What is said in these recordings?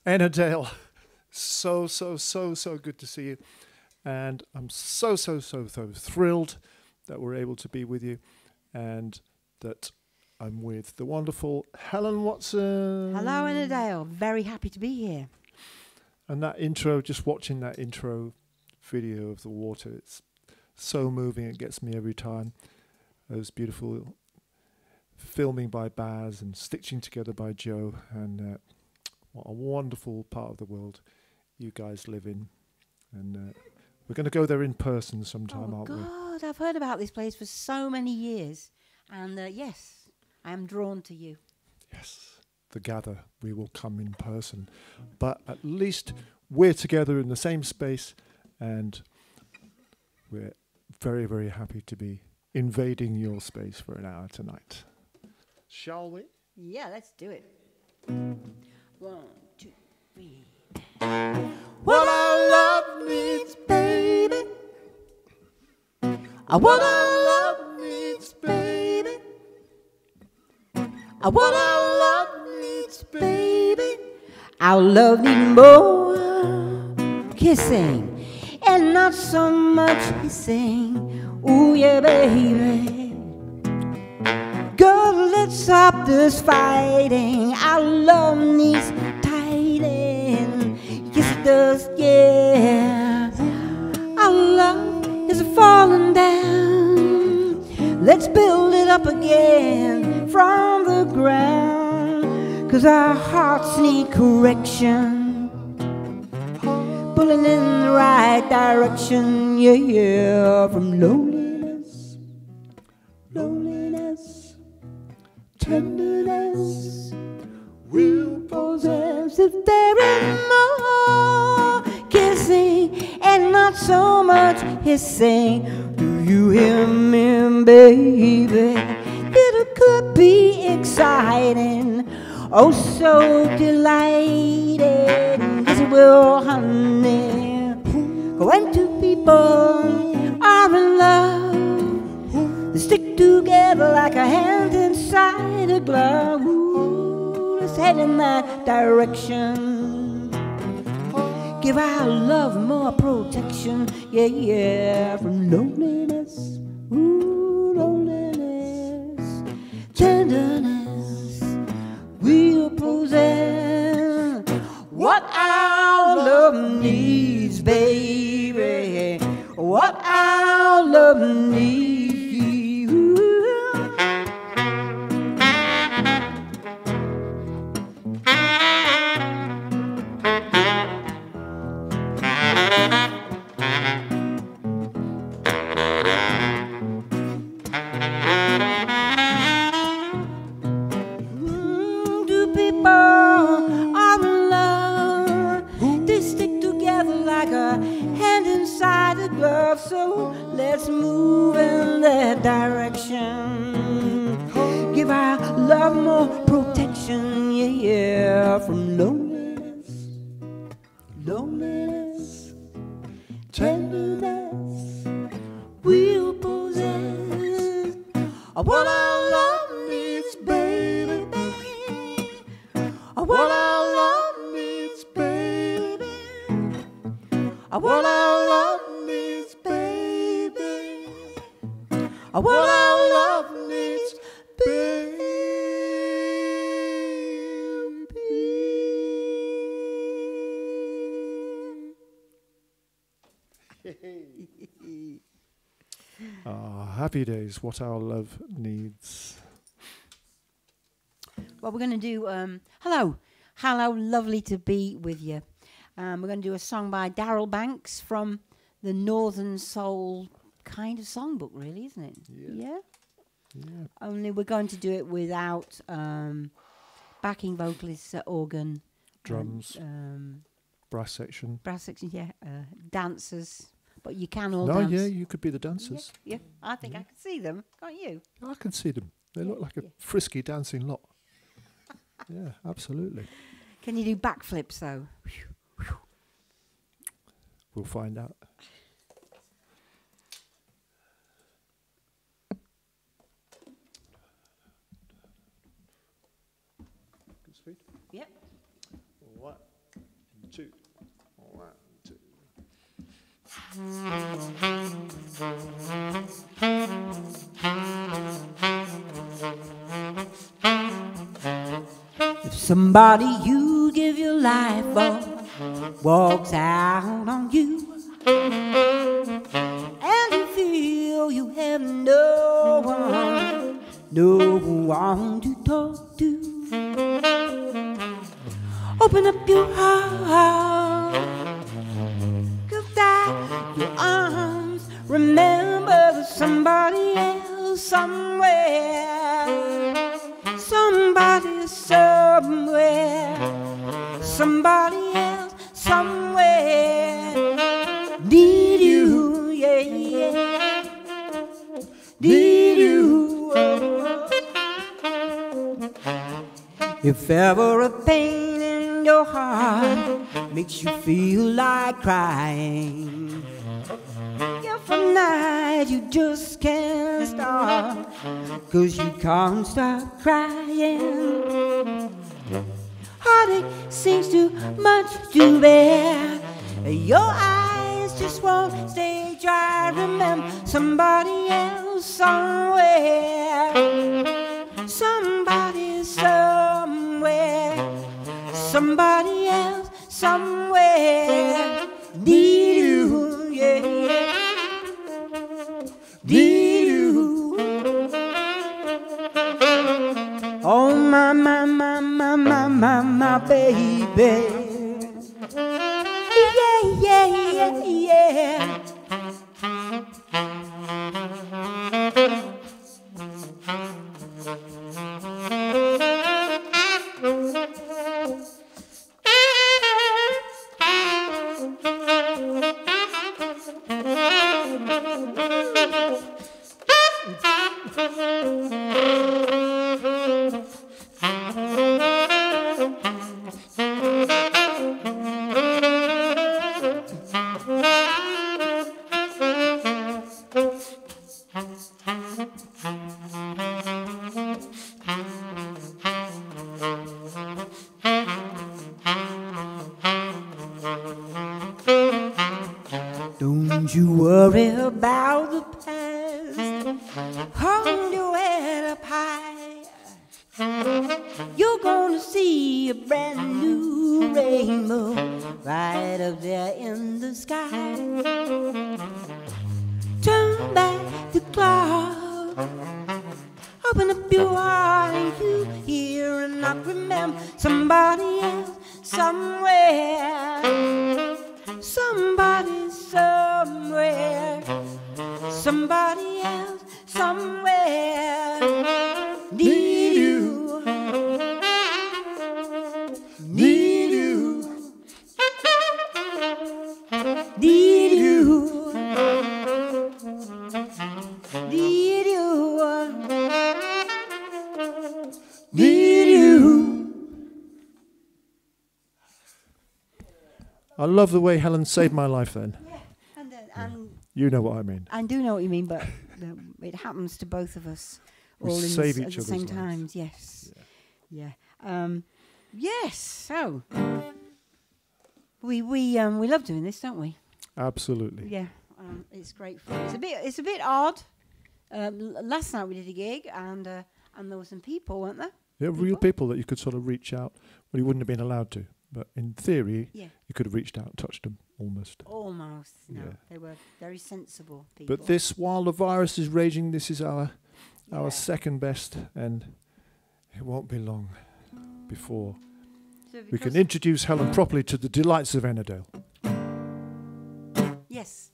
Ennerdale. So good to see you. And I'm so thrilled that we're able to be with you and that I'm with the wonderful Helen Watson. Hello, Ennerdale. Very happy to be here. And that intro, just watching that intro video of the water, it's so moving. It gets me every time. Those beautiful filming by Baz and stitching together by Joe. And what a wonderful part of the world you guys live in. And we're going to go there in person sometime, aren't we? Oh, God, I've heard about this place for so many years. And yes, I am drawn to you. Yes, the gather, we will come in person. But at least we're together in the same space, and we're very happy to be invading your space for an hour tonight. Shall we? Yeah, let's do it. 1, 2, 3. What our love needs, baby. What our love needs, baby. What our love needs, baby. Our love needs more kissing and not so much hissing. Ooh, yeah, baby. Girl, let's stop this fighting. Our love needs tighting. Yes, it does, yeah. Our love is falling down. Let's build it up again from the ground. 'Cause our hearts need correction, pulling in the right direction, yeah. From loneliness, tenderness, we'll possess if there is more kissing and not so much hissing. Do you hear me, baby? It could be exciting, oh so delighting. Yes it will, honey. When two people are in love, they stick together like a hand inside a glove. Ooh, let's head in that direction. Give our love more protection, yeah. From loneliness, ooh, loneliness, tenderness, we'll possess what our love needs, baby. What our love needs. Two people are in love. They stick together like a hand inside a glove. So let's move in that direction. Give our love more protection, yeah. From loneliness, tenderness, we'll possess what our love needs, baby. What our love needs, baby. What our love needs, baby. What our love needs, baby. Happy days, what our love needs. Well, we're going to do hello, lovely to be with you. We're going to do a song by Daryl Banks from the Northern Soul kind of songbook, really, isn't it? Yeah. Only we're going to do it without backing vocalists, organ, drums, brass section, yeah, dancers. But you can all no, dance. yeah, you could be the dancers. Yeah, I think I can see them, can't you? I can see them. They look like a frisky dancing lot. Yeah, absolutely. Can you do backflips though? We'll find out. Good speed? Yep. What? If somebody you give your life for walks out on you, and you feel you have no one to talk to, open up your heart, give out your arms. Remember there's somebody else somewhere, somebody somewhere, somebody else somewhere need you, yeah, yeah, need you. If ever a pain in your heart makes you feel like crying, if a night you just can't stop, 'cause you can't stop crying, heartache seems too much to bear, your eyes just won't stay dry. Remember somebody else somewhere, somebody somewhere, somebody else somewhere need you, yeah, need you. Oh my, my, my, my, my, my, my baby, yeah, yeah, yeah, yeah. Don't you worry about the past, hold your head up high. You're gonna see a brand new rainbow right up there in the sky. Turn back the clock, open up your heart and you hear and not remember somebody else somewhere, somebody somewhere, somebody else somewhere need you, need you, need you, need you, need you. I love the way Helen saved my life then. Yeah, and You know what I mean. I do know what you mean, but it happens to both of us We all save at each the other's same lives. times. Yes, yeah. Yes. So we love doing this, don't we? Absolutely. Yeah. It's great fun. It's a bit odd. Last night we did a gig, and there were some people, weren't there? Yeah, real people that you could sort of reach out. Well, you wouldn't have been allowed to, but in theory, Yeah. you could have reached out and touched them almost. Almost. No, Yeah. they were very sensible people. But this, while the virus is raging, this is our Yeah. second best, and it won't be long before So we can because- introduce Helen properly to the delights of Ennerdale. Yes.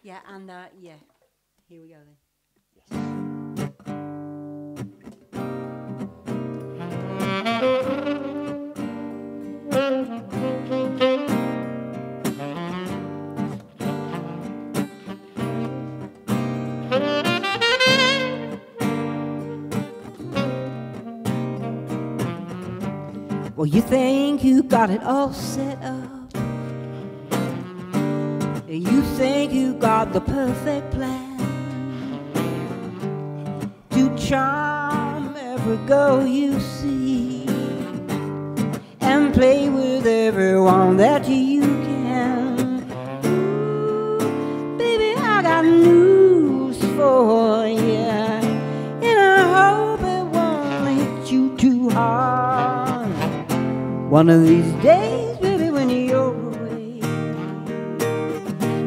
Yeah, and yeah. Here we go then. Well, you think you got it all set up. You think you got the perfect plan to charm every girl you see and play with everyone that you can. Ooh, One of these days, baby, when you're away,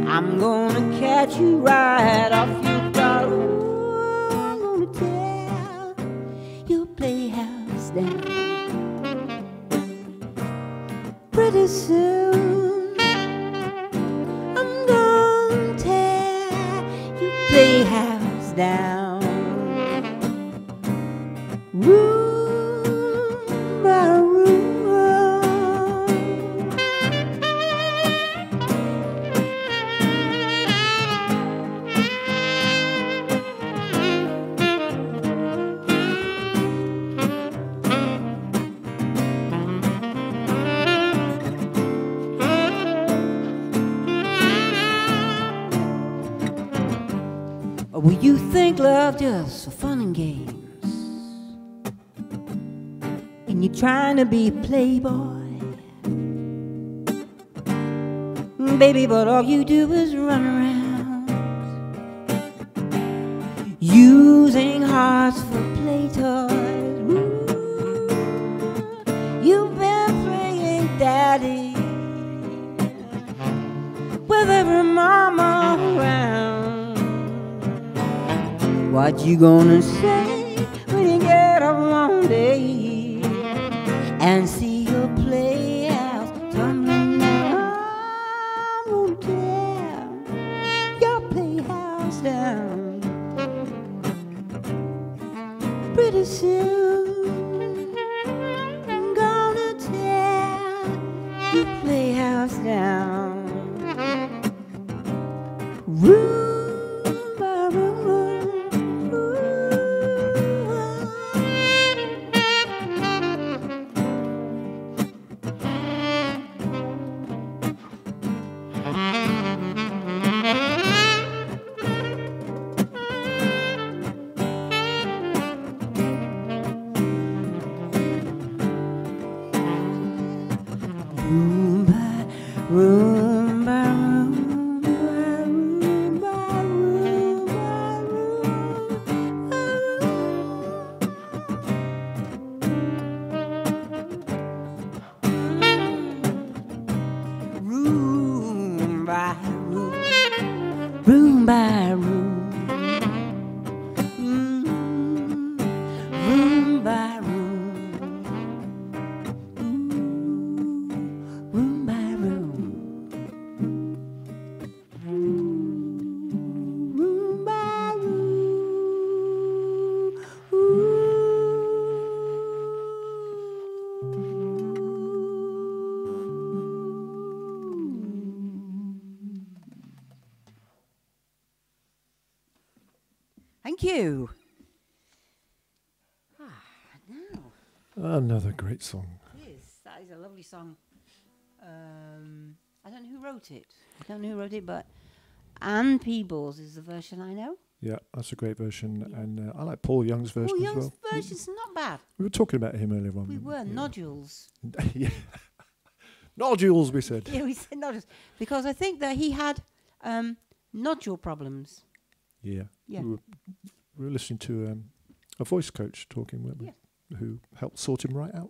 I'm gonna catch you right off your guard. Ooh, I'm gonna tear your playhouse down. Pretty soon, I'm gonna tear your playhouse down. Room by room. Or will you think love just for fun and games? And you're trying to be a playboy, baby, but all you do is run around using hearts for play toys. Ooh, you've been playing daddy with every mama around. What you gonna say when you get up one day and see your playhouse tumbling down? I'm gonna tear your playhouse down. Pretty soon, I'm gonna tear your playhouse down. Room by room. Room by room by room by room by room by room by room by room, room by room, room by room, room by room, room by Thank you. Now, Another great song. that is a lovely song. I don't know who wrote it. But Anne Peebles is the version I know. Yeah, that's a great version. Yeah. And I like Paul Young's version Paul as Young's well. version's not bad. We were talking about him earlier on. We were. Yeah. Nodules. Yeah. Nodules, we said. Yeah, we said nodules. Because I think that he had nodule problems. Yeah. Yeah. We were listening to a voice coach talking, weren't we? Yeah. Who helped sort him right out.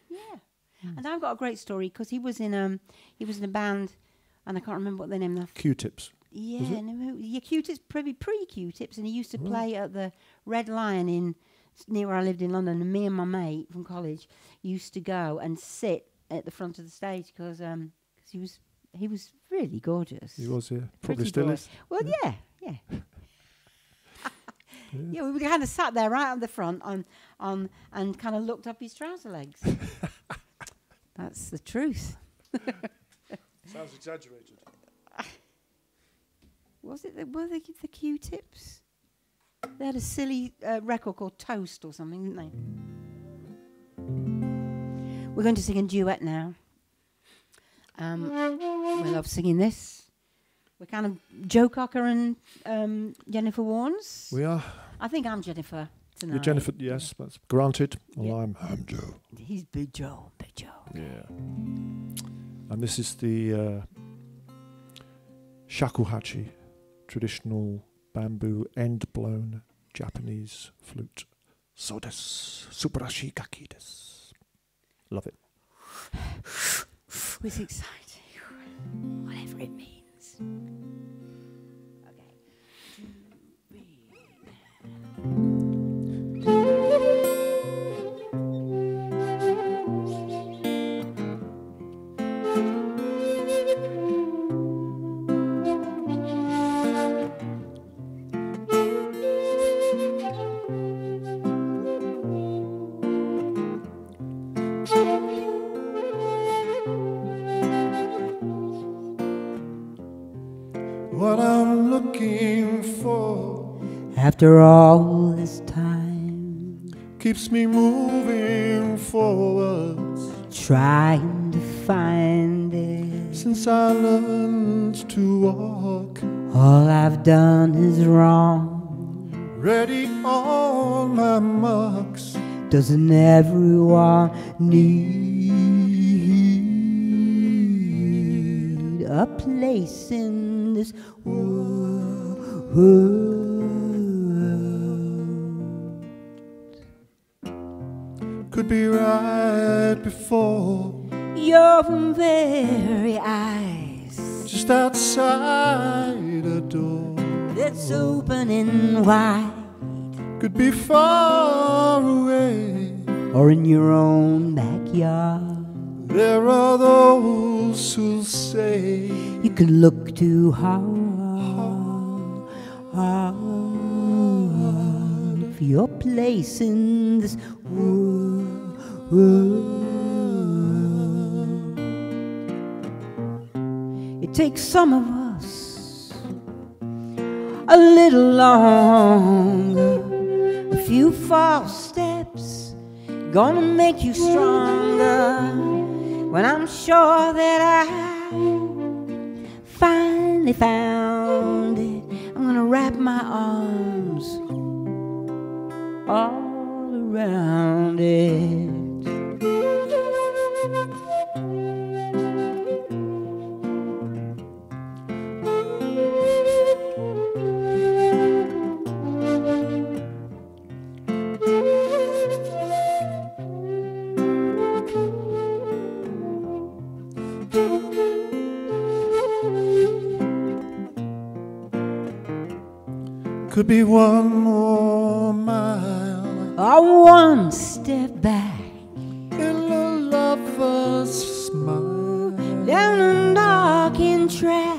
Yeah. And I've got a great story because he was in a band, and I can't remember what their name was. Q-Tips. Yeah, Q-Tips, probably pre-Q-Tips, and he used to play at the Red Lion in near where I lived in London. And me and my mate from college used to go and sit at the front of the stage because he was really gorgeous. He was, yeah. Probably Pretty still boy. is. Well, yeah. Yeah, we kind of sat there right on the front and kind of looked up his trouser legs. That's the truth. Sounds exaggerated. Was it were they the Q-Tips? They had a silly record called Toast or something, didn't they? We're going to sing a duet now. We love singing this. We're kind of Joe Cocker and Jennifer Warnes. We are. I think I'm Jennifer tonight. You're Jennifer, yes, that's granted. Well, Yeah. I'm Joe. He's Big Joe. Yeah. And this is the shakuhachi, traditional bamboo end-blown Japanese flute. So desu, subarashi gaki desu. Love it. It's exciting, whatever it means. Okay. What I'm looking for After all this time, keeps me moving forwards. trying to find it, Since I learned to walk, all I've done is wrong. ready on my marks. Doesn't everyone need a place in this world? Could be right before, Your very eyes just outside a door. that's opening wide, Could be far away. or in your own backyard. There are those who'll say You can look too hard for your place in this world. It takes some of us a little longer, a few false steps gonna make you stronger. When I'm sure that I finally found it, I'm gonna wrap my arms all around it. could be one more mile Or one step back in a lover's smile. down a darkened track,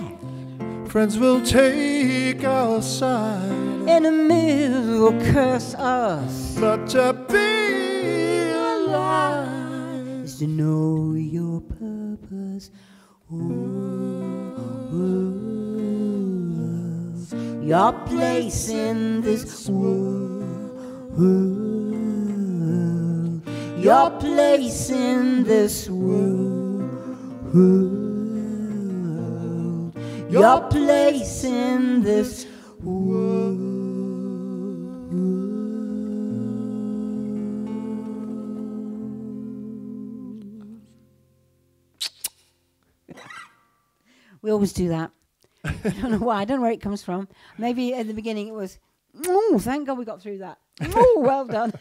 Friends will take our side, enemies will curse us. but to be alive Is to know your purpose. Your place in this world. Your place in this world. Your place in this world. We always do that. I don't know why. I don't know where it comes from. Maybe at the beginning it was, oh, thank God we got through that. Oh, well done.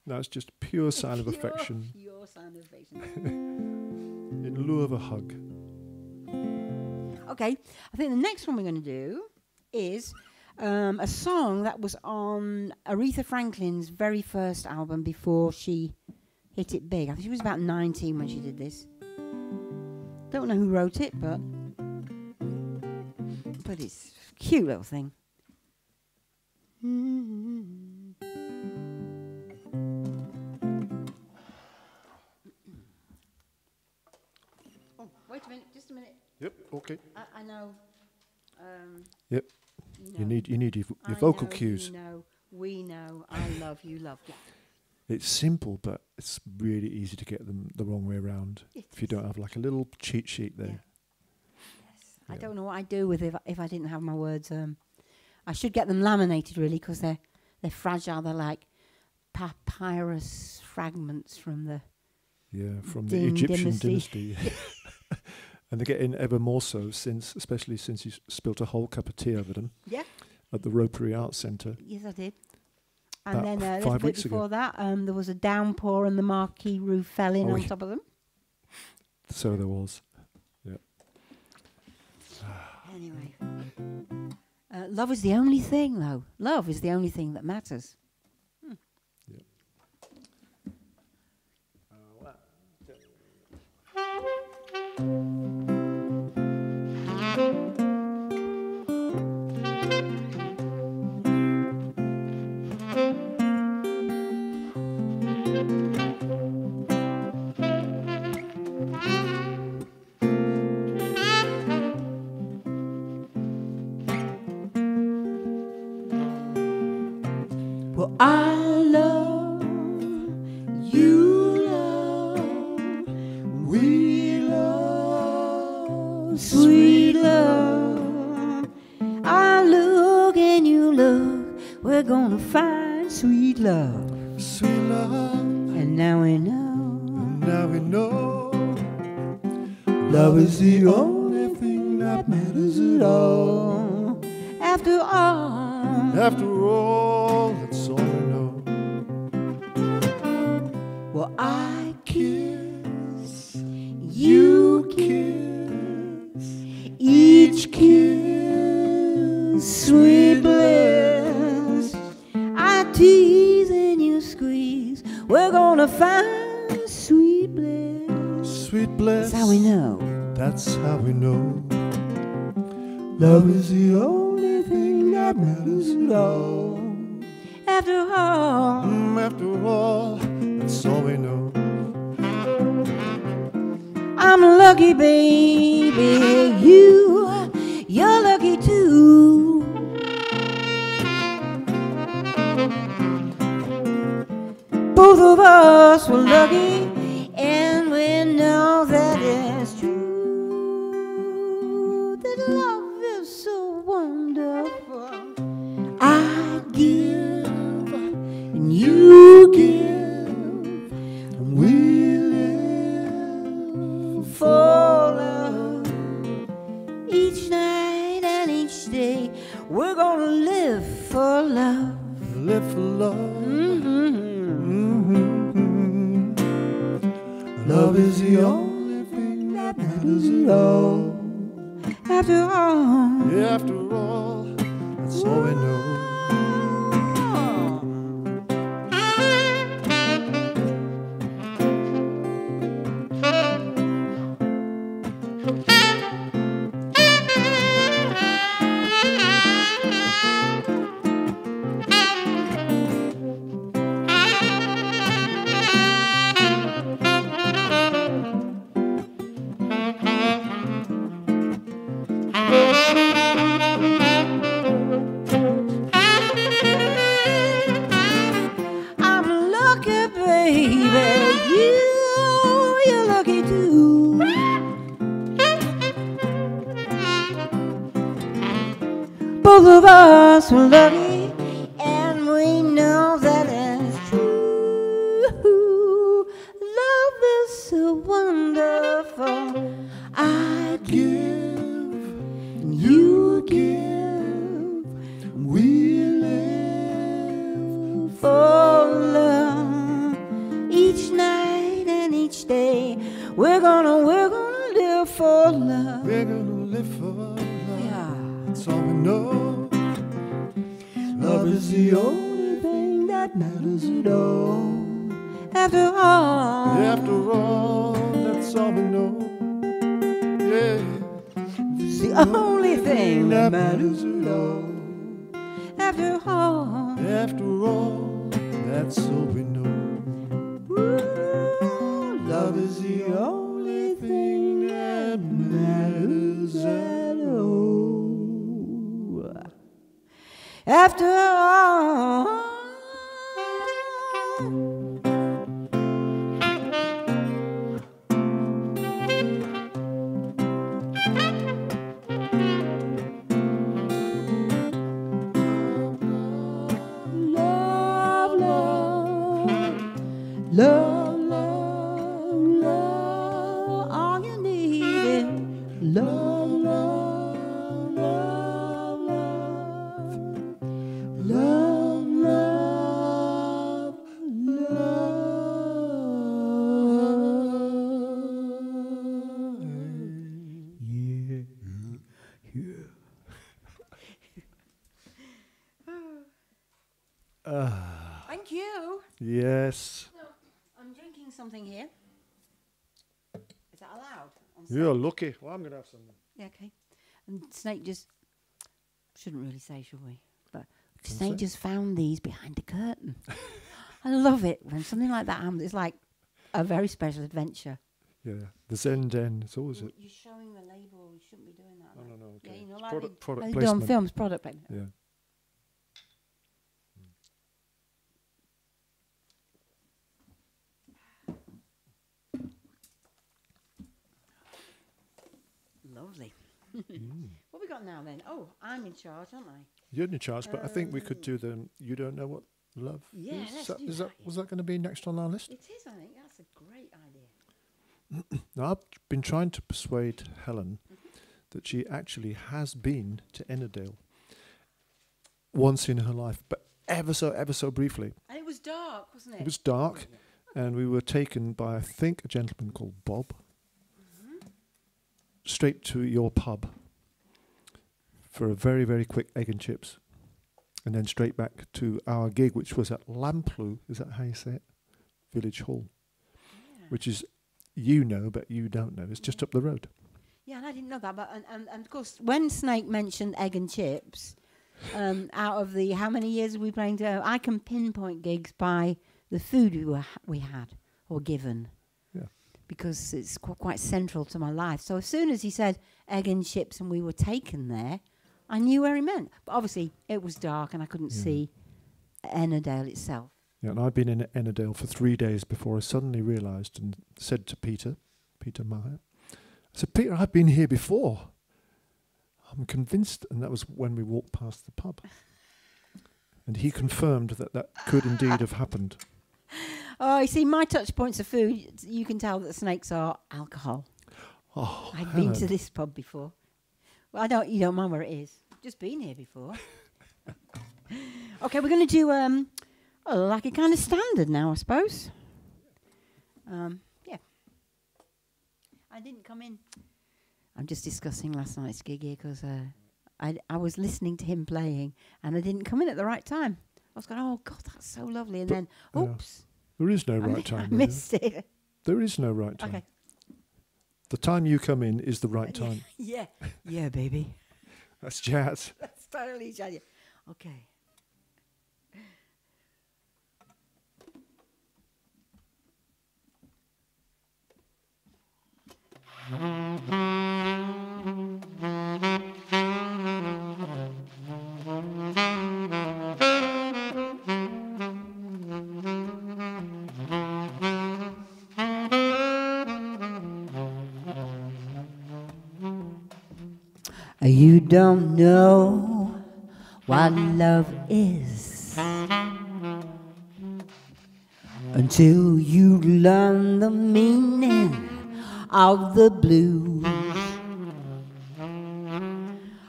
No, it's just a pure sign of affection Pure sign of affection. in lieu of a hug. Okay, I think the next one we're going to do is a song that was on Aretha Franklin's very first album before she hit it big. I think she was about 19 when she did this. Don't know who wrote it, but it's a cute little thing. Oh, wait a minute, just a minute. Yep. Okay. I know. Yep. You need your I vocal know, cues. You know, we know. I love you, love. Yeah. It's simple, but it's really easy to get them the wrong way around if you don't have like a little cheat sheet there. Yeah. Yes. Yeah. I don't know what I'd do with if I didn't have my words. I should get them laminated really because they're fragile. They're like papyrus fragments from the from the Egyptian dynasty. And they're getting ever more so especially since you spilt a whole cup of tea over them. Yeah. At the Rotary Arts Centre. Yes, I did. And then a 5 little bit weeks before ago. that, there was a downpour and the marquee roof fell in Oh, on yeah. top of them. So there was. Anyway. Love is the only thing, though. Love is the only thing that matters. Yeah. Well, I love you, love, we love, sweet love. I look and you look, we're gonna find sweet love. Sweet love. And now we know, Now we know love is the only thing that matters at all. after all, After all, that's all we know. well, I Kiss, you kiss, each kiss, sweet bliss. I tease and you squeeze, we're gonna find sweet bliss. sweet bliss. That's how we know. That's how we know. Love is the only thing that matters at all. After all, After all, that's all we know. I'm lucky, baby. You're lucky too. Both of us were lucky, and we know that it's true. That love is so wonderful. I give, and you give, and we live for love. Each night and each day, we're gonna live for love. Live for love. Love is the only thing that matters at all. After all, Yeah, after all, that's all we know. I'm lucky, baby. You're lucky too. Both of us were lucky, and we know that it's true. Love is so wonderful. I Give, and you give we live. for love. Each night and each day, we're gonna live for love. We're gonna live for love. Yeah. That's all we know. Love is the only thing that matters at all. After all, After all, that's all we know. Yeah, it's the only thing that matters. at all. After all, After all, that's all we know. Love is the only thing that matters at all. after all. Love, love, love, love, love. All you need is love, love, love, love, love, love. you. Yes. So, I'm drinking something here. Is that allowed? You're lucky. Well, I'm going to have some. Yeah, okay. And Snake just... Shouldn't really say, should we? But Can Snake say. just found these behind the curtain. I love it when something like that happens. It's like a very special adventure. Yeah. The Zen Den. It's always it. You're showing the label. You shouldn't be doing that. No. Okay. Yeah, you know, It's like product they do on placement. films, product placement. Yeah. Lovely. What we got now then? Oh, I'm in charge, aren't I? You're in charge, but I think we could do the You Don't Know What Love Yeah, is. let's That- do is that, Was that going to be next on our list? It is, I think. That's a great idea. Now, I've been trying to persuade Helen that she actually has been to Ennerdale once in her life, but ever so briefly. And it was dark, wasn't it? It was dark, and we were taken by, I think, a gentleman called Bob, straight to your pub for a very, very quick egg and chips, and then straight back to our gig, which was at Lamplugh, is that how you say it? Village Hall, which is, you know, but you don't know. It's just up the road. Yeah, and I didn't know that. But and of course, when Snake mentioned egg and chips, out of the how many years have we playing to, I can pinpoint gigs by the food we had or given. Yeah. Because it's quite central to my life. So as soon as he said egg and chips and we were taken there, I knew where he meant. But obviously it was dark and I couldn't see Ennerdale itself. Yeah, and I'd been in Ennerdale for 3 days before I suddenly realised and said to Peter Meyer, I said, Peter, I've been here before. I'm convinced. And that was when we walked past the pub. And he confirmed that could indeed have happened. Oh, you see, my touch points of food, you can tell that Snakes are alcohol. Oh, I've been to this pub before. Well, you don't mind where it is. Just been here before. Okay, we're going to do like a kind of standard now, I suppose. Yeah. I didn't come in. I'm just discussing last night's gig here because I was listening to him playing and I didn't come in at the right time. I was going, oh, God, that's so lovely. And then, oops. There is no right time. I missed it. There is no right time. Okay. The time you come in is the right time. Yeah. Yeah, baby. That's jazz. That's totally jazz. Okay. You don't know what love is until you learn the meaning of the blues,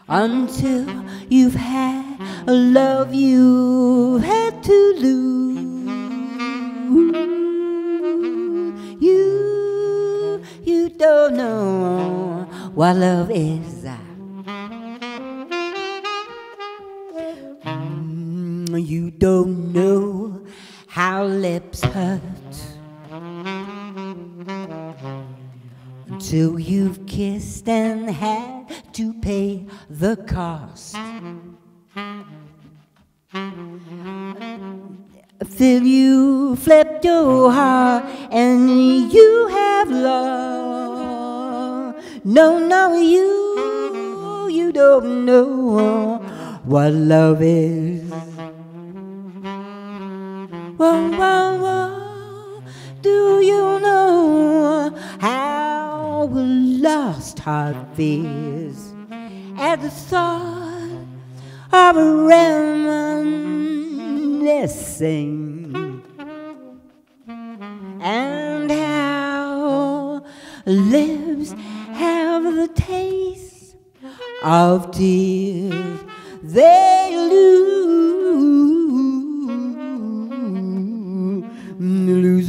until you've had a love you've had to lose. You don't know what love is. You don't know how lips hurt until you've kissed and had to pay the cost. Till you flipped your heart and you have lost. No, you don't know what love is. Whoa, do you know how a lost heart feels at the thought of a reminiscing, and how lips have the taste of tears they lose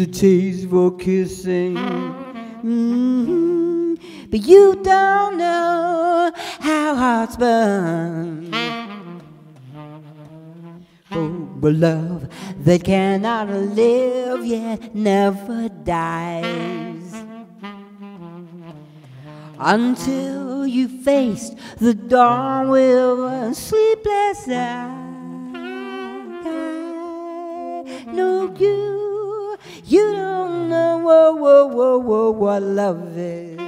a taste for kissing. But you don't know how hearts burn for a love that cannot live yet never dies. Until you faced the dawn with a sleepless eye. No, you don't know what love is.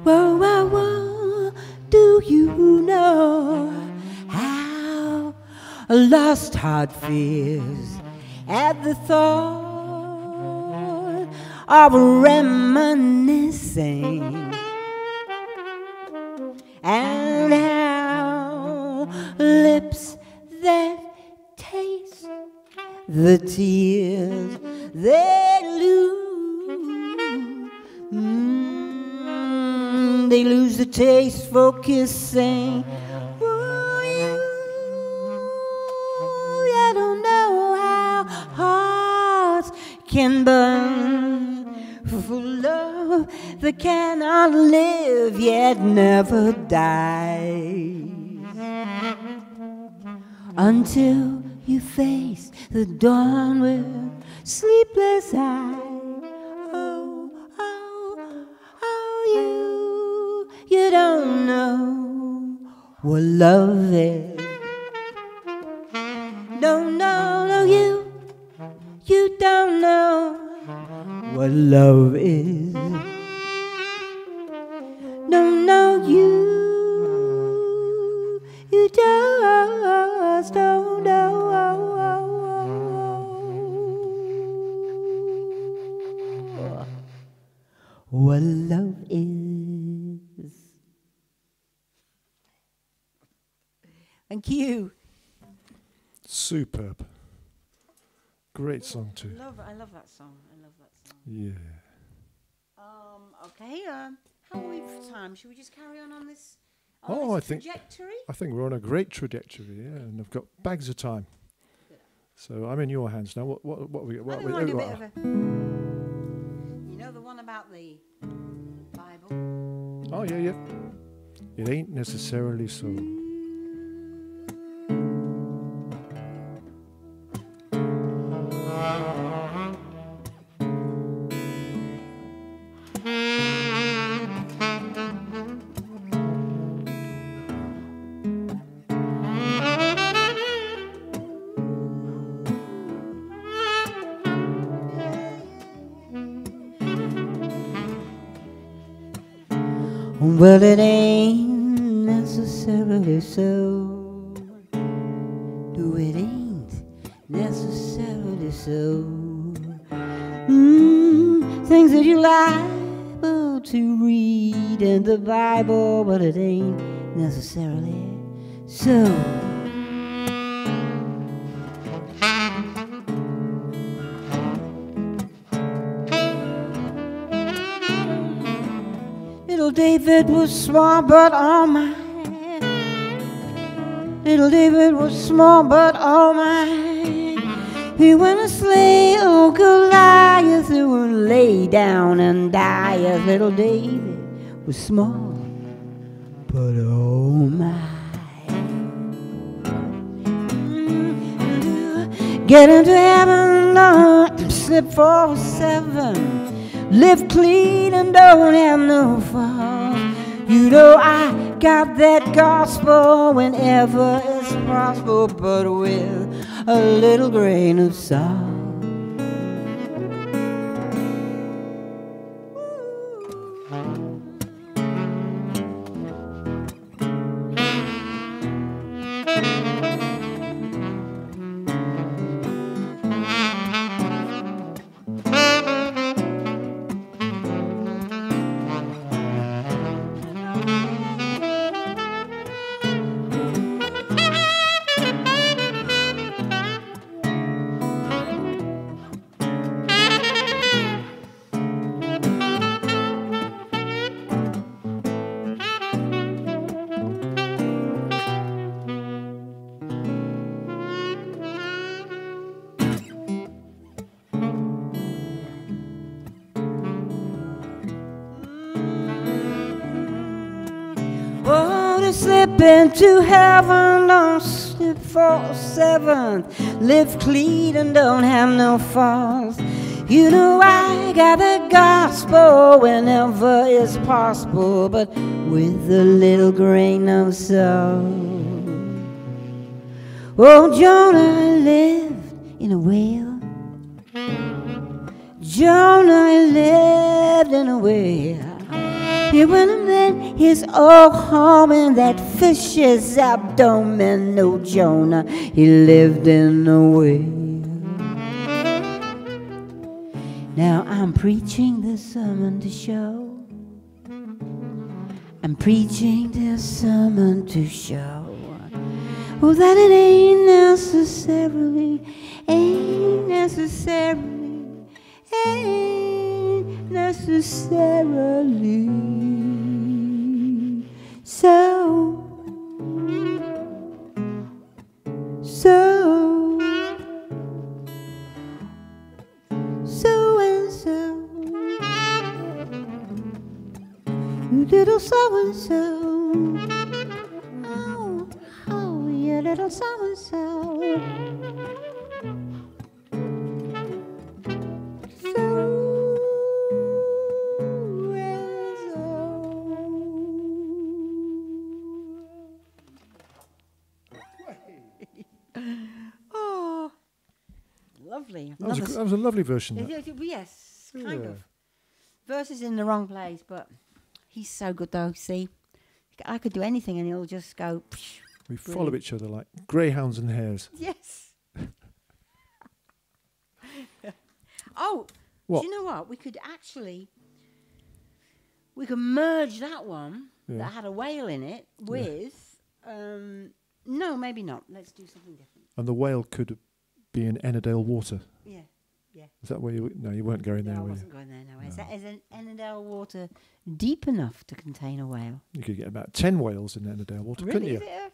Whoa, do you know how a lost heart feels at the thought of reminiscing, and how lips that taste the tears they lose, they lose the taste for kissing. Oh, you don't know how hearts can burn for love that cannot live yet never dies. Until you face the dawn with sleepless eyes. You don't know what love is. No, you don't know what love is. No, you just don't know what love is. Thank you. Superb. Great song too. I love that song. Yeah. Okay. How are we for time? Should we just carry on this? I trajectory? think we're on a great trajectory. Yeah, and I've got bags of time. So I'm in your hands now. What we got? I want to do a bit of a. You know the one about the Bible. Oh yeah. It ain't necessarily so. Well, it ain't necessarily so. No, it ain't necessarily so. Things that you're liable to read in the Bible, but it ain't necessarily so. Little David was small but all mine. Little David was small but all mine. He went to slay old Goliath who would lay down and die. As little David was small but all mine. Get into heaven, Lord, slip 4-7. Live clean and don't have no fault. You know I got that gospel whenever it's possible, but with a little grain of salt. been to heaven, don't slip for a seventh. Live clean and don't have no faults. You know I got the gospel whenever it's possible, but with a little grain of salt. Oh, Jonah lived in a whale. Jonah lived in a whale. He went and met his old home in that fish's abdomen. No, Jonah, he lived in a whale. Now I'm preaching this sermon to show. I'm preaching this sermon to show. Oh, that it ain't necessarily so and so, you little so and so. Oh, you little so and so. Oh, lovely. That was a lovely version. Yes, kind of. Verses in the wrong place, but he's so good though, see. I could do anything and he'll just go. We follow each other like greyhounds and hares. Yes. Oh, what? Do you know what? We could merge that one that had a whale in it with, no, maybe not. Let's do something different. And the whale could be in Ennerdale water. Yeah, yeah. Is that where you? No, you weren't going there. No, I wasn't going there. No. Is an Ennerdale water deep enough to contain a whale? You could get about 10 whales in Ennerdale water, couldn't you? Is it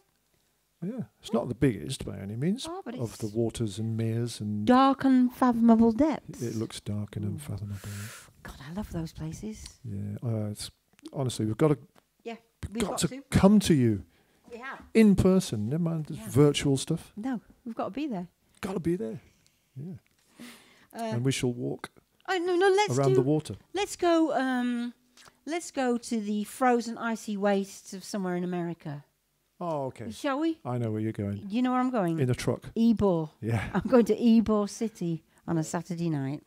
Yeah, it's not the biggest by any means of the waters and meres and dark, unfathomable depths. It looks dark and unfathomable. God, I love those places. Yeah, honestly, we've got to. Yeah, we've got to come to you. We have in person. Never mind this virtual stuff. No, we've got to be there. Got to be there. Yeah. And we shall walk. Oh no! Let's around the water. Let's go. Let's go to the frozen, icy wastes of somewhere in America. Oh, okay. Shall we? I know where you're going. Do you know where I'm going? In a truck. Ybor. Yeah. I'm going to Ybor City on a Saturday night.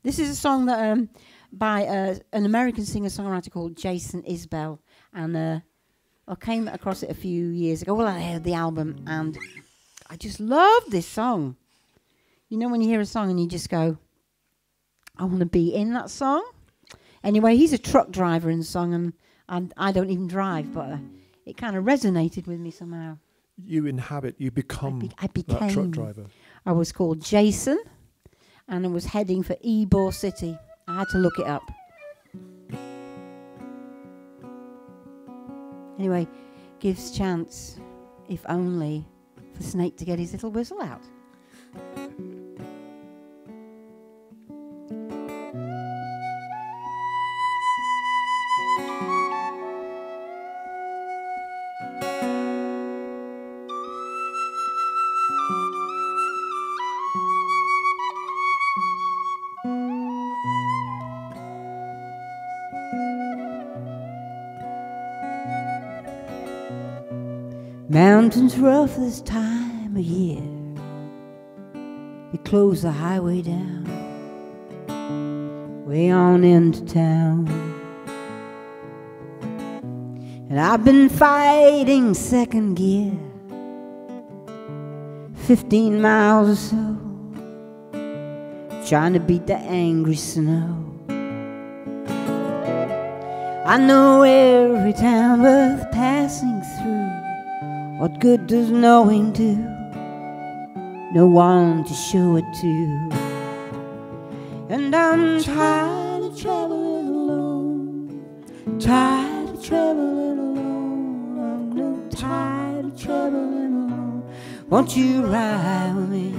This is a song that by an American singer-songwriter called Jason Isbell, and I came across it a few years ago. Well, I heard the album, and I just love this song. You know when you hear a song and you just go, I want to be in that song? Anyway, he's a truck driver in the song, and I don't even drive, but it kind of resonated with me somehow. You become that truck driver. I was called Jason, and I was heading for Ybor City. I had to look it up. Anyway, gives chance, if only, for Snake to get his little whistle out. Mountains rough this time of year. You close the highway down, way on into town. And I've been fighting second gear, 15 miles or so, trying to beat the angry snow. I know every town worth passing through. What good does knowing do? No one to show it to. And I'm tired of traveling alone, tired of traveling alone. I'm tired of traveling alone. Won't you ride with me?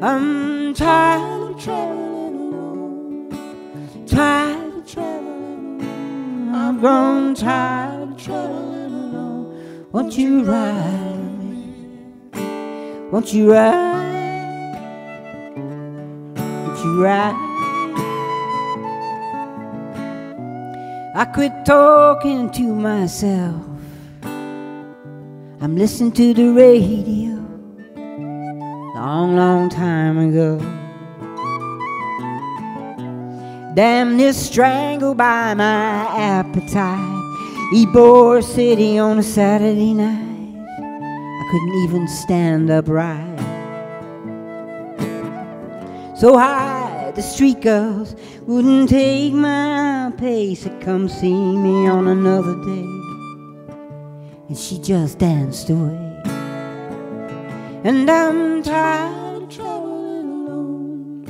I'm tired of traveling alone, tired of traveling alone. I've grown tired of traveling alone. Won't you ride with me? Won't you ride? Won't you ride? I quit talking to myself. I'm listening to the radio. Long, long time ago. Damn near strangled by my appetite. Ybor City on a Saturday night. I couldn't even stand upright. So high the street girls wouldn't take my pace to come see me on another day. And she just danced away. And I'm tired of traveling alone.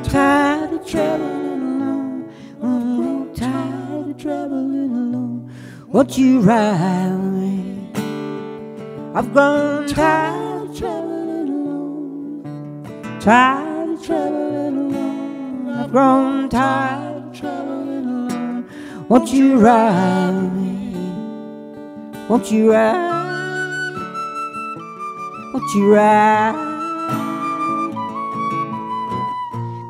Tired of traveling alone. Oh, tired of traveling alone. Won't you ride with me? I've grown tired of traveling alone. Tired of traveling alone. I've grown tired of traveling alone. Won't you ride with me? Won't you ride? Won't you ride?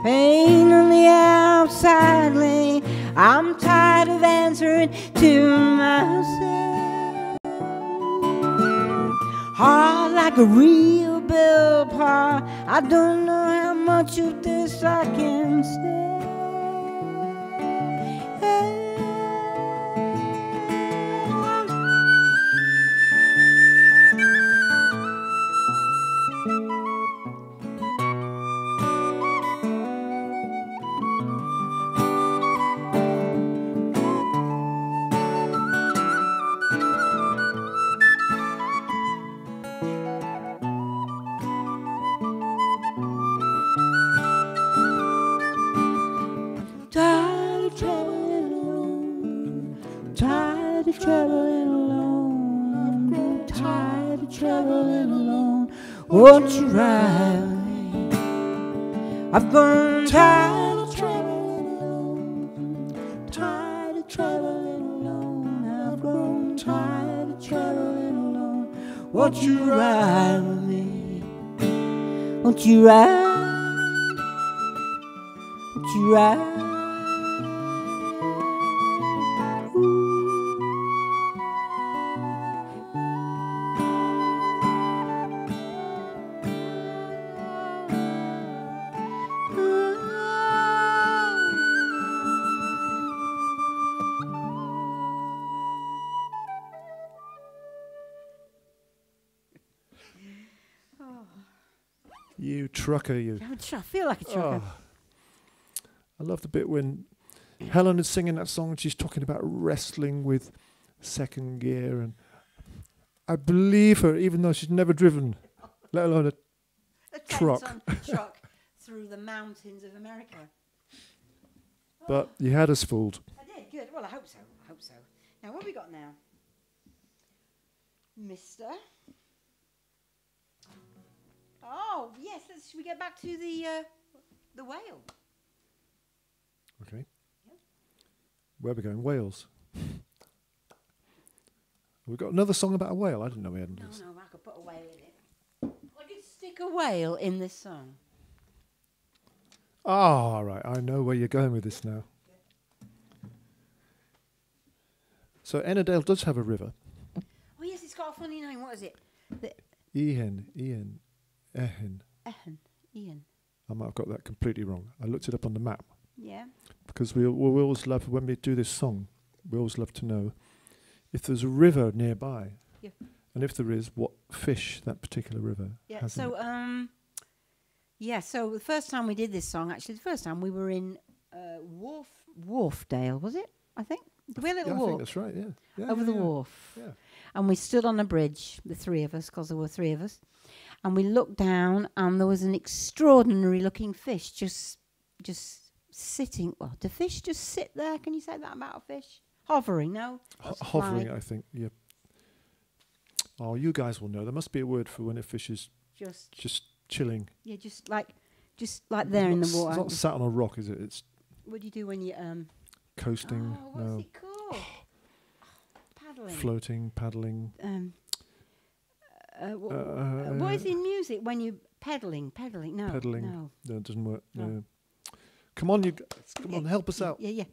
Pain on the outside lane. I'm tired of answering to myself. Hard like a real bell part. I don't know how much of this I can say. Tired of traveling alone. I'm tired of traveling alone. Won't you ride with me? I've grown tired of traveling alone. Tired of traveling alone. I've grown tired of traveling alone. Won't you ride with me? Won't you ride? Won't you ride? You trucker, you. I feel like a trucker. Oh. I love the bit when Helen is singing that song and she's talking about wrestling with second gear, and I believe her even though she's never driven, let alone a truck. Truck through the mountains of America. But you had us fooled. I did, good. Well, I hope so. I hope so. Now, what have we got now? Mister. Oh, yes. Should we get back to the whale? Okay. Yep. Where are we going? Wales. We've got another song about a whale. I didn't know we had. No, I could put a whale in it. I could stick a whale in this song. Oh, all right. I know where you're going with this now. So Ennerdale does have a river. Oh, yes, it's got a funny name. What is it? Ian. Ian. I might have got that completely wrong. I looked it up on the map. Yeah. Because we always love, when we do this song, we always love to know if there's a river nearby. Yeah. And if there is, what fish that particular river has. So, so the first time we did this song, actually, the first time we were in Wharfdale, was it? I think. Did we have a little I walk? think that's right, yeah. Over the wharf. Yeah. And we stood on a bridge, the three of us, because there were three of us. And we looked down, and there was an extraordinary-looking fish just sitting. Well, do fish just sit there? Can you say that about a fish? Hovering, no? Hovering, I think, yeah. Oh, you guys will know. There must be a word for when a fish is just chilling. Yeah, just like there in the water. It's not sat on a rock, is it? It's. What do you do when you coasting? Oh, what's it called? paddling. Floating, paddling. What is in music when you pedaling? No, Pedaling. no. No, it doesn't work. No. No. Come on, you guys. Come on, help us out. Yeah.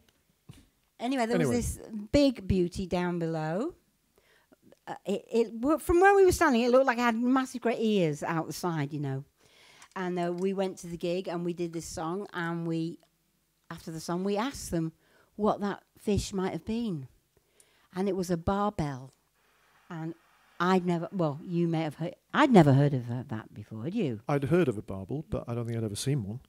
Anyway, there was this big beauty down below. From where we were standing, it looked like it had massive great ears out the side, you know. And we went to the gig and we did this song, and after the song, we asked them what that fish might have been. And it was a barbel. And you may have heard, I'd never heard of that before, had you? I'd heard of a barbel, but I don't think I'd ever seen one.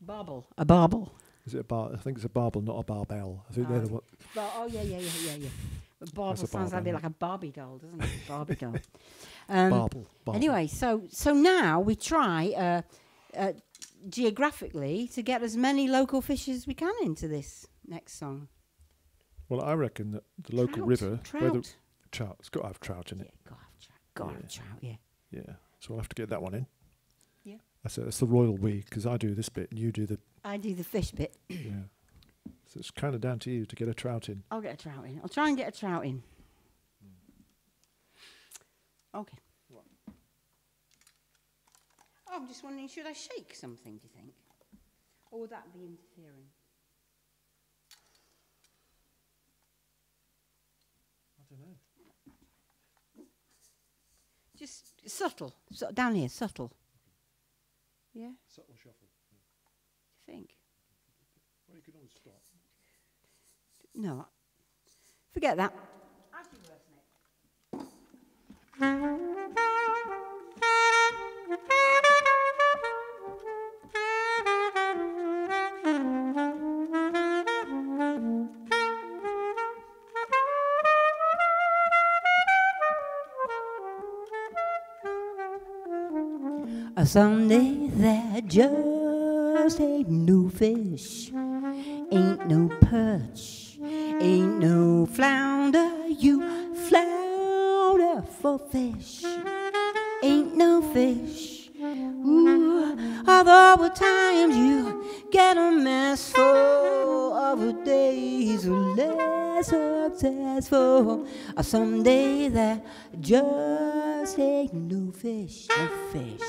A barbel. Is it I think it's a barbel, not a barbell. I think they're the one. Yeah. But barbel sounds a bit like a Barbie doll, doesn't it? Barbie doll. Barbel. Anyway, so now we try geographically to get as many local fish as we can into this next song. Well, I reckon that the local river, where the trout, it's got to have trout in it. Got to have trout, yeah. Yeah, so we'll have to get that one in. Yeah. That's the royal we, because I do this bit and you do the... I do the fish bit. Yeah. So it's kind of down to you to get a trout in. I'll get a trout in. I'll try and get a trout in. Okay. What? I'm just wondering, should I shake something, do you think? Or would that be interfering? I don't know. Just subtle. Down here, subtle. Yeah? Subtle shuffle. Do you think? Well, you can always stop. No. Forget that. Someday there just ain't no fish, ain't no perch, ain't no flounder, you flounder for fish, ain't no fish. Ooh, although at times you get a mess full of days less successful. Someday there just ain't no fish, no fish.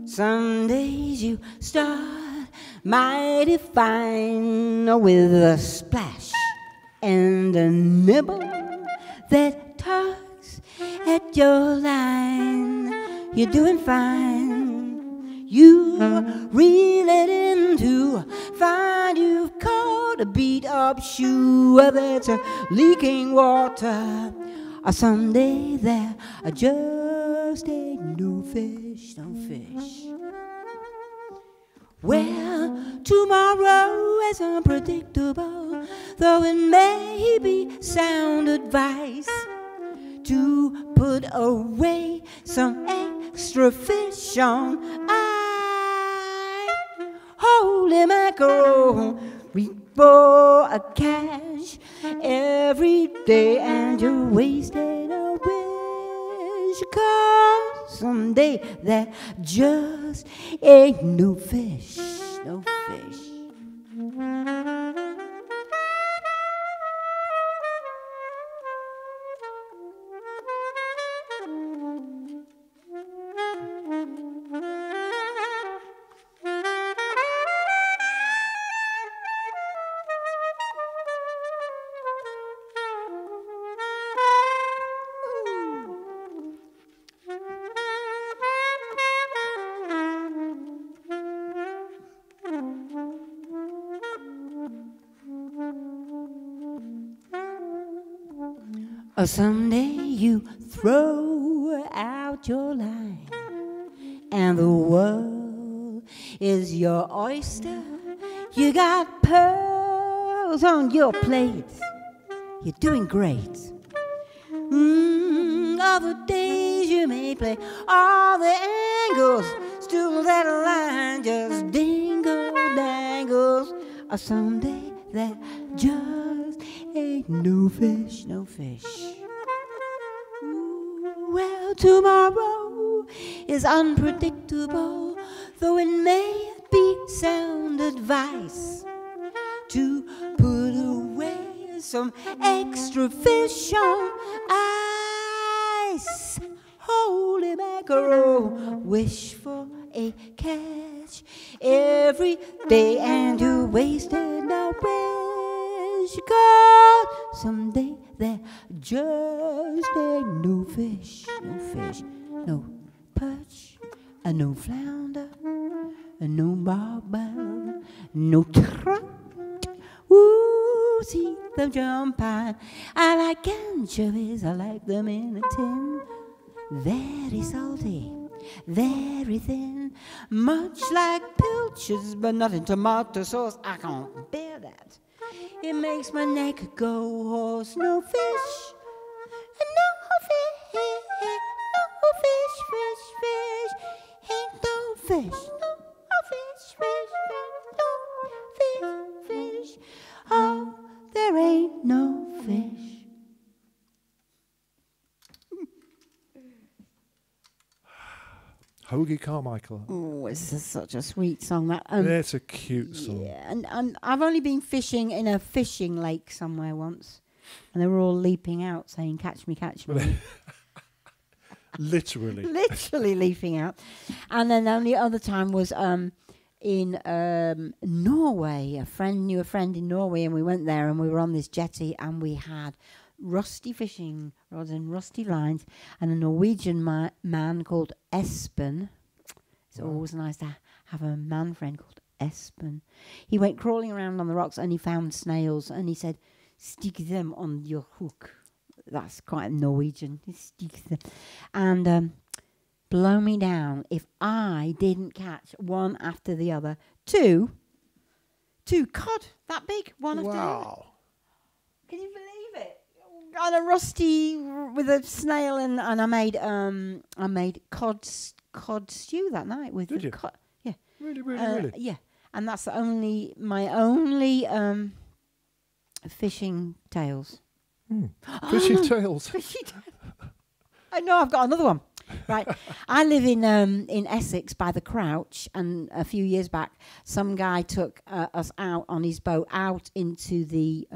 Some days you start mighty fine with a splash and a nibble that tugs at your line. You're doing fine. You reel it in to find you've caught a beat up shoe that's leaking water. Someday there just ain't no fish, no fish. Well, tomorrow is unpredictable, though it may be sound advice to put away some extra fish on ice. Holy mackerel, reach for a cash every day and you're wasting a wish, 'cause someday there just ain't no fish, no fish. Someday you throw out your line and the world is your oyster. You got pearls on your plate. You're doing great. Other days you may play all the angles, still that line just dingle dangles. Someday there just ain't no fish, no fish. Well, tomorrow is unpredictable, though it may be sound advice to put away some extra fish on ice. Holy mackerel, wish for a catch every day and you wasted no wish. God, someday there just ain't no fish, no perch, and no flounder, and no barbel, no trout. Ooh, see them jump on. I like anchovies, I like them in a tin. Very salty, very thin, much like pilchards, but not in tomato sauce. I can't bear that. It makes my neck go hoarse. No fish, no fish, no fish, fish, ain't no fish, no fish, no fish. Oh, there ain't no fish. Hoagie Carmichael. Oh, it's such a sweet song. That it's a cute song. Yeah, and I've only been fishing in a fishing lake somewhere once, and they were all leaping out saying, "Catch me, catch me." Literally. Literally leaping out. And then the only other time was in Norway. A friend knew a friend in Norway, and we went there, and we were on this jetty, and we had rusty fishing rods and rusty lines, and a Norwegian man called Espen. It's always nice to have a man friend called Espen. He went crawling around on the rocks and he found snails, and he said, "Stick them on your hook." That's quite Norwegian. He sticks them. And blow me down if I didn't catch one after the other. Two cod that big, one after the other. Can you believe it? And a rusty with a snail, and I made cod stew that night with the cod. Yeah, Really. Yeah, and that's my only fishing tales. Fishing tales. I know, I've got another one. Right, I live in Essex by the Crouch, and a few years back, some guy took us out on his boat out into the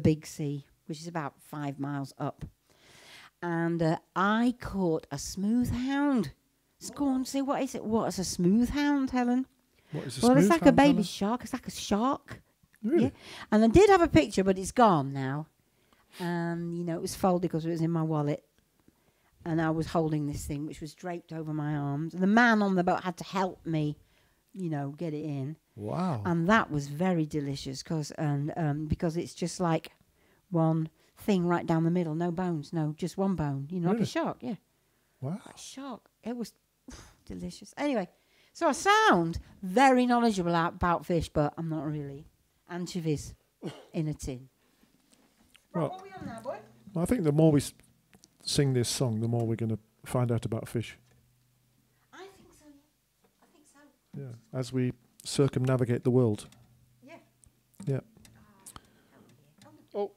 big sea, which is about 5 miles up. And I caught a smooth hound. Go on, say, what is it? What is a smooth hound, Helen? What is a Well, smooth it's like hound, a baby Helen? shark. It's like a shark. Really? Yeah. And I did have a picture, but it's gone now. And, it was folded because it was in my wallet. And I was holding this thing, which was draped over my arms. And the man on the boat had to help me, get it in. Wow. And that was very delicious because it's just like one thing right down the middle, no bones, just one bone, like a shark, yeah. Wow. Like a shark. It was delicious. Anyway, so I sound very knowledgeable about fish, but I'm not really. Anchovies in a tin. Right, what are we on now, boy? I think the more we sing this song, the more we're going to find out about fish. I think so. Yeah, as we circumnavigate the world. Yeah. Yeah. Oh.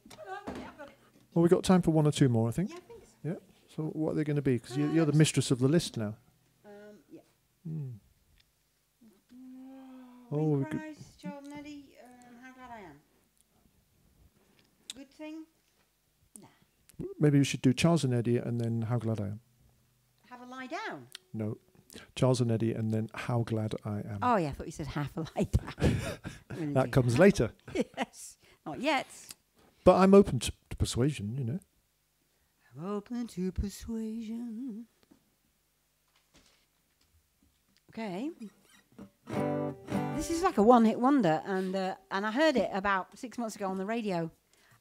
Well, we've got time for one or two more, I think. Yeah, I think so. Yeah. So what are they going to be? Because you're the mistress of the list now. Yeah. Oh, we Christ, John, Eddie, how glad I am. Good thing? Nah. maybe we should do Charles and Eddie and then How Glad I Am. Have a lie down? No. Charles and Eddie and then How Glad I Am. Oh, yeah, I thought you said have a lie down. That comes later. Yes. Not yet. But I'm open to persuasion, you know. I'm open to persuasion. Okay. This is like a one-hit wonder, and I heard it about 6 months ago on the radio,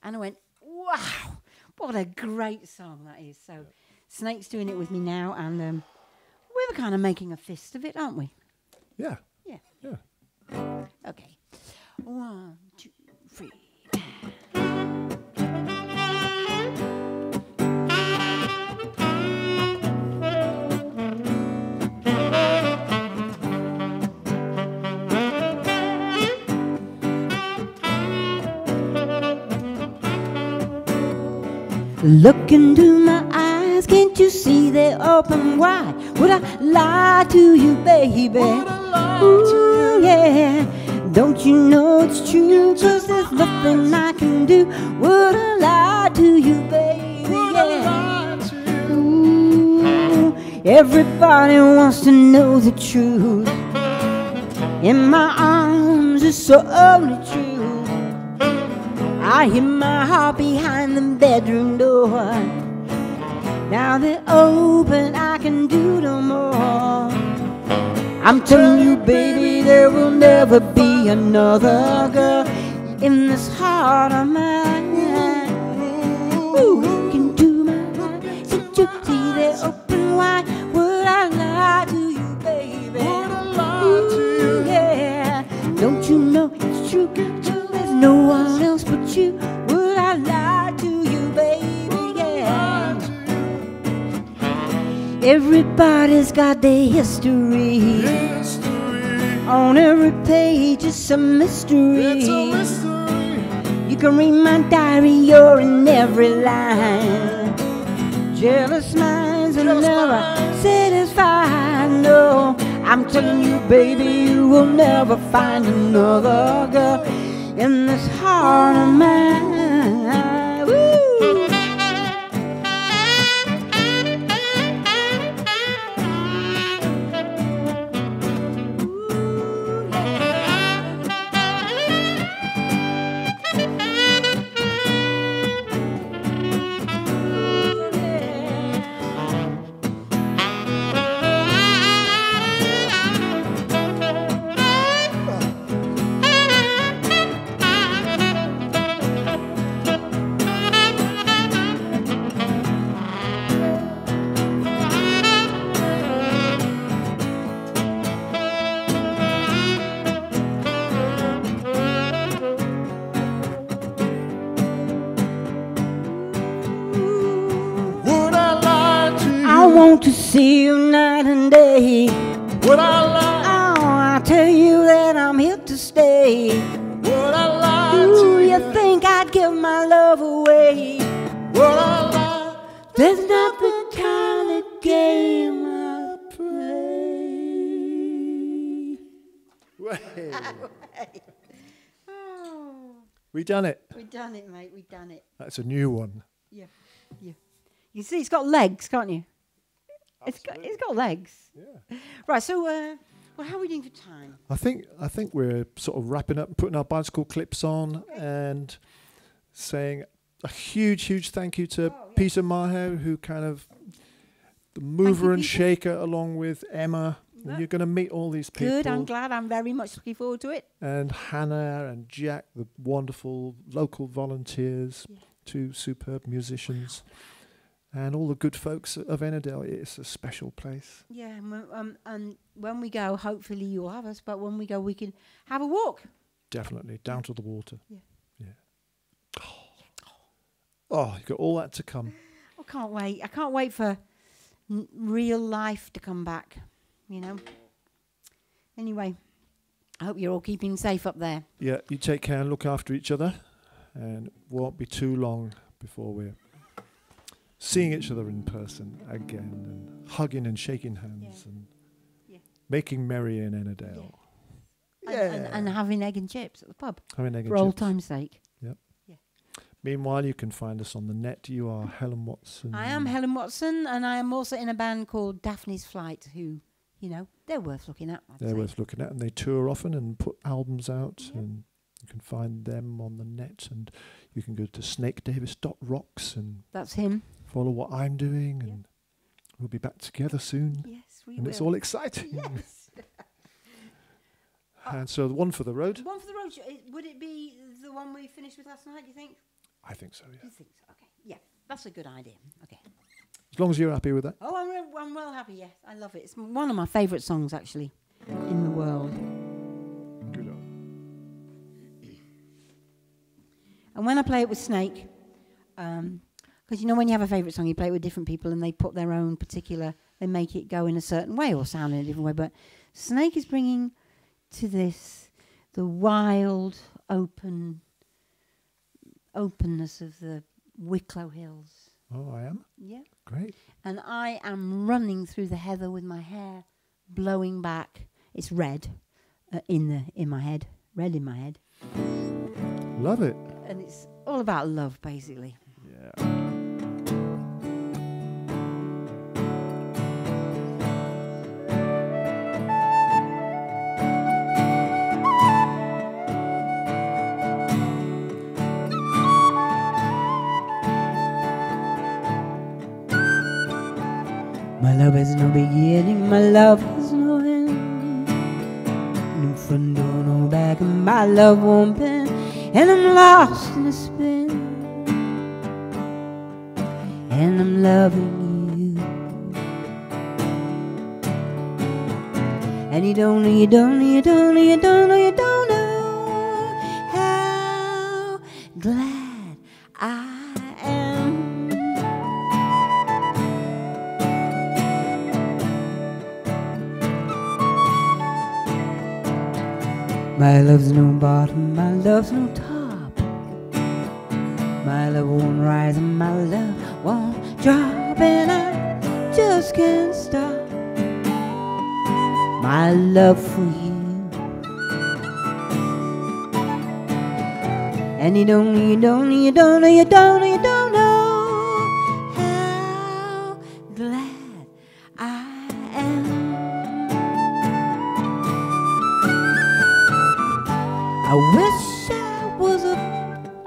and I went, wow, what a great song that is. So Snake's doing it with me now, and we were kind of making a fist of it, aren't we? Yeah. Yeah. Yeah. Okay. 1, 2, 3. Look into my eyes, can't you see they're open wide? Would I lie to you, baby? Ooh, yeah. Don't you know it's true? 'Cause there's nothing I can do. Would I lie to you, baby? Would I lie to you? Ooh, everybody wants to know the truth. In my arms is so only true. I hear my heart behind the bedroom door. Now they're open, I can do no more. I'm telling you, baby, there will never be another girl in this heart of mine. Ooh, you can do my life. Can't you see they're open wide? Would I lie to you, baby? Would I lie to you? Yeah. Don't you know it's true? There's no one else but you. Would I lie to you, baby? Yeah. Everybody's got their history. On every page it's a mystery. It's a mystery. You can read my diary, you're in every line. Jealous minds will never satisfy. No, I'm telling you, baby, you will never find another girl in this heart of mine. Woo! I want to see you night and day. Would I lie? Oh, I tell you that I'm here to stay. Would I lie Ooh, to you you? think I'd give my love away? Would I lie? There's not the kind of game I play. Oh, We done it. we done it, mate. We done it. That's a new one. Yeah, yeah. You see, it's got legs, can't you? It's got legs. Yeah. Right. So, well, how are we doing for time? I think we're sort of wrapping up and putting our bicycle clips on and saying a huge thank you to Peter Maher, who kind of the mover and Peter. shaker along with Emma. And you're going to meet all these people. Good. I'm glad. I'm very much looking forward to it. And Hannah and Jack, the wonderful local volunteers, two superb musicians. And all the good folks of Ennerdale. It's a special place. Yeah, and when we go, hopefully you'll have us. But when we go, we can have a walk. Definitely down to the water. Yeah. Oh, you've got all that to come. I can't wait. I can't wait for real life to come back. You know. Anyway, I hope you're all keeping safe up there. Yeah, you take care and look after each other, and it won't be too long before we're seeing each other in person again, and hugging and shaking hands, and making merry in Ennerdale. And having egg and chips at the pub. Having egg for and old chips. time's sake. Yep. Yeah. Meanwhile, you can find us on the net. You are Helen Watson. I am Helen Watson, and I am also in a band called Daphne's Flight, who, you know, they're worth looking at. They're worth looking at, and they tour often and put albums out, and you can find them on the net, and you can go to snakedavis.rocks and That's him. follow what I'm doing, and we'll be back together soon. Yes, we And will. it's all exciting. Yes. And so the one for the road? One for the road. Would it be the one we finished with last night, do you think? I think so, yeah. You think so? Okay. Yeah, that's a good idea. Okay. As long as you're happy with that. Oh, I'm well happy, yes. I love it. It's one of my favourite songs, actually, in the world. Good on. And when I play it with Snake, because you know when you have a favourite song, you play it with different people and they put their own particular, they make it go in a certain way or sound in a different way. But Snake is bringing to this the wild, openness of the Wicklow Hills. Oh, I am? Yeah. Great. And I am running through the heather with my hair blowing back. It's red in my head. red in my head. Love it. And it's all about love, basically. Yeah. My love has no beginning, my love has no end. No front door, no back, and my love won't bend. And I'm lost in a spin. And I'm loving you. And you don't know how glad I am. My love's no bottom, my love's no top. My love won't rise and my love won't drop. And I just can't stop my love for you. And you don't know how glad I am. I wish I was an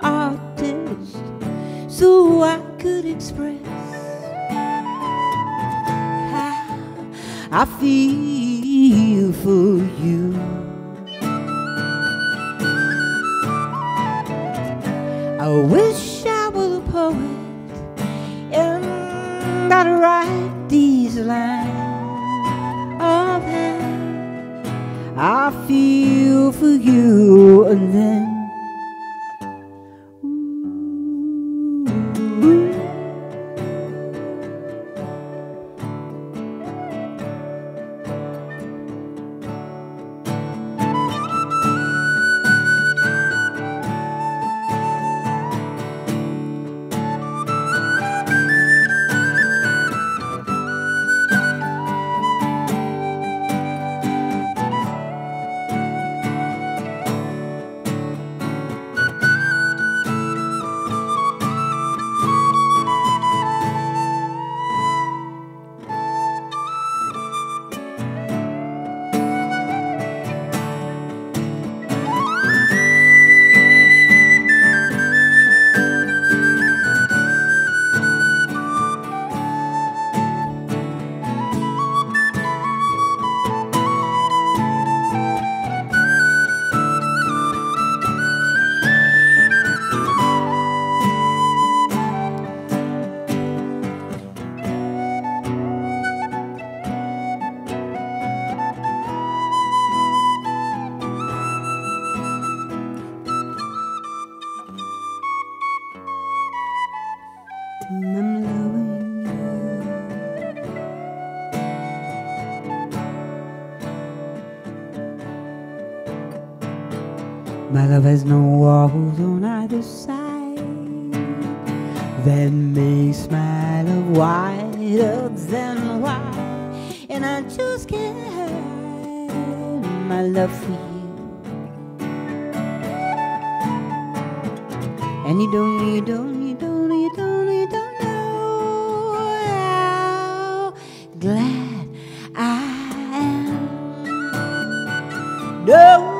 artist so I could express how I feel for you. I wish I was a poet and I'd write these lines of how I feel for you, and then I'm loving you. My love has no walls on either side that makes my love wider than wide, and I just can't hide my love for you. And you don't know how glad I am. No,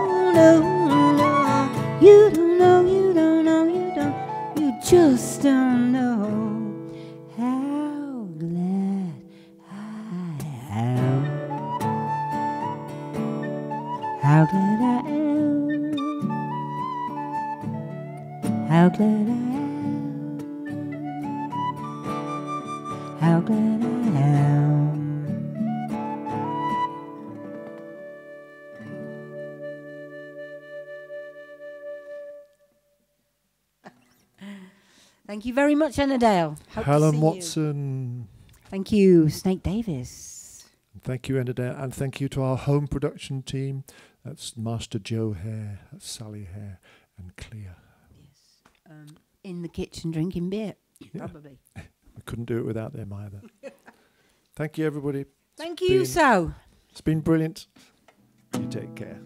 you just don't know how glad I am. How glad I am. How glad I am. How glad I am. Thank you very much, Ennerdale. Hope Helen to see Watson. You. Thank you, Snake Davis. Thank you, Ennerdale. And thank you to our home production team. That's Master Joe Hare, that's Sally Hare, and Clea. Yes. In the kitchen drinking beer, probably. We couldn't do it without them either. Thank you, everybody. Thank you, so. It's been brilliant. You take care.